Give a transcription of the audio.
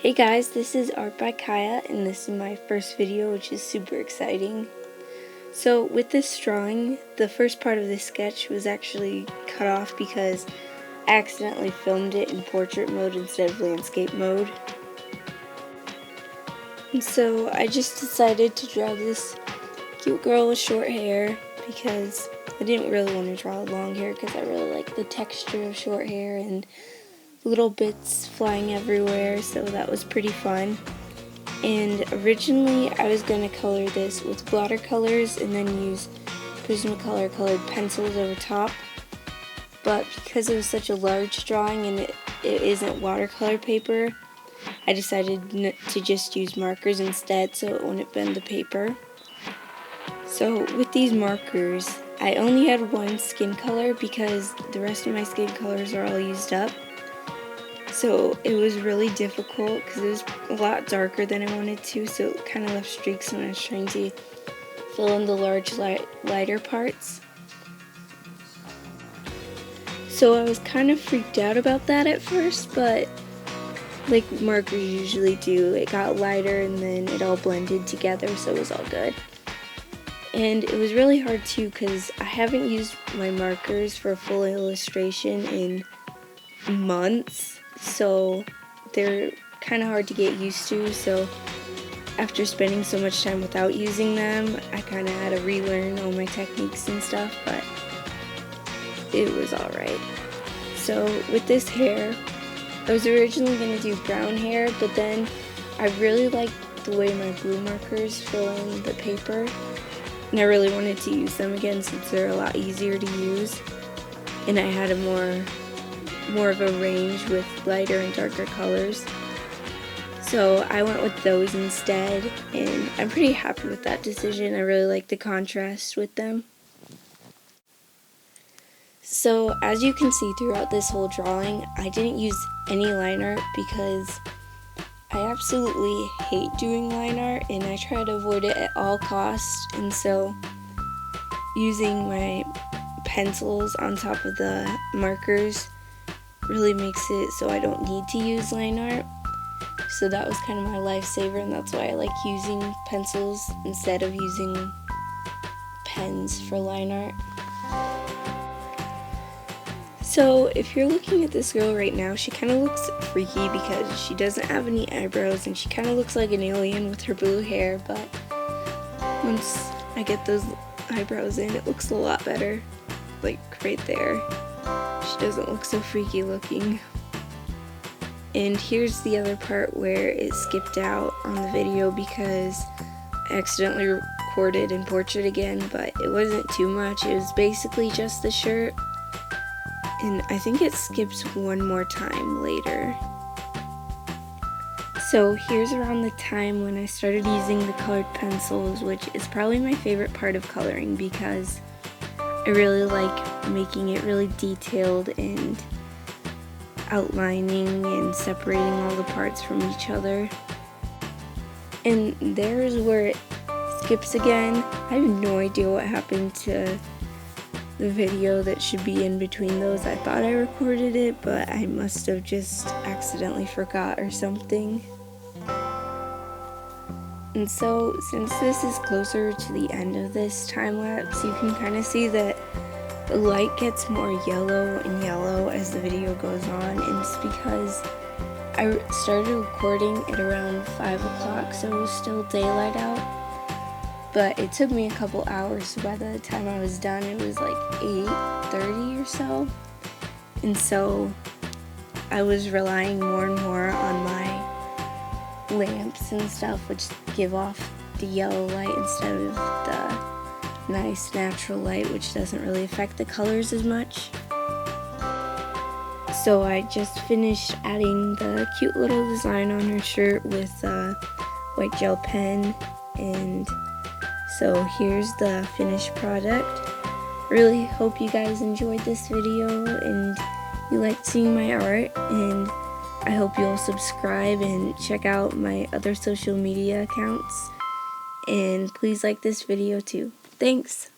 Hey guys, this is Art by Kyah, and this is my first video, which is super exciting. So with this drawing, the first part of this sketch was actually cut off because I accidentally filmed it in portrait mode instead of landscape mode. And so I just decided to draw this cute girl with short hair because I didn't really want to draw long hair because I really like the texture of short hair and little bits flying everywhere, so that was pretty fun. And originally I was going to color this with watercolors and then use Prismacolor colored pencils over top, but because it was such a large drawing and it isn't watercolor paper, I decided to just use markers instead so it wouldn't bend the paper. So with these markers, I only had one skin color because the rest of my skin colors are all used up. So it was really difficult because it was a lot darker than I wanted to, so it kind of left streaks when I was trying to fill in the large lighter parts. So I was kind of freaked out about that at first, but like markers usually do, it got lighter and then it all blended together, so it was all good. And it was really hard too because I haven't used my markers for a full illustration in months. So they're kind of hard to get used to, so after spending so much time without using them, I kind of had to relearn all my techniques and stuff, but it was alright. So with this hair, I was originally going to do brown hair, but then I really liked the way my blue markers fill in the paper, and I really wanted to use them again since they're a lot easier to use, and I had a more of a range with lighter and darker colors. So I went with those instead, and I'm pretty happy with that decision. I really like the contrast with them. So as you can see throughout this whole drawing, I didn't use any line art because I absolutely hate doing line art and I try to avoid it at all costs, and so using my pencils on top of the markers really makes it so I don't need to use line art. So that was kind of my lifesaver, and that's why I like using pencils instead of using pens for line art. So if you're looking at this girl right now, she kind of looks freaky because she doesn't have any eyebrows and she kind of looks like an alien with her blue hair, but once I get those eyebrows in, it looks a lot better, like right there. She doesn't look so freaky looking. And here's the other part where it skipped out on the video because I accidentally recorded in portrait again, but it wasn't too much. It was basically just the shirt, and I think it skips one more time later. So here's around the time when I started using the colored pencils, which is probably my favorite part of coloring because I really like making it really detailed and outlining and separating all the parts from each other. And there's where it skips again. I have no idea what happened to the video that should be in between those. I thought I recorded it, but I must have just accidentally forgot or something. And so since this is closer to the end of this time lapse, you can kind of see that the light gets more yellow and yellow as the video goes on, and it's because I started recording at around 5 o'clock, so it was still daylight out, but it took me a couple hours, so by the time I was done it was like 8:30 or so, and so I was relying more and more on my lamps and stuff, which give off the yellow light instead of the nice natural light, which doesn't really affect the colors as much. So I just finished adding the cute little design on her shirt with a white gel pen, and so here's the finished product. Really hope you guys enjoyed this video and you liked seeing my art, and I hope you'll subscribe and check out my other social media accounts, and please like this video too. Thanks!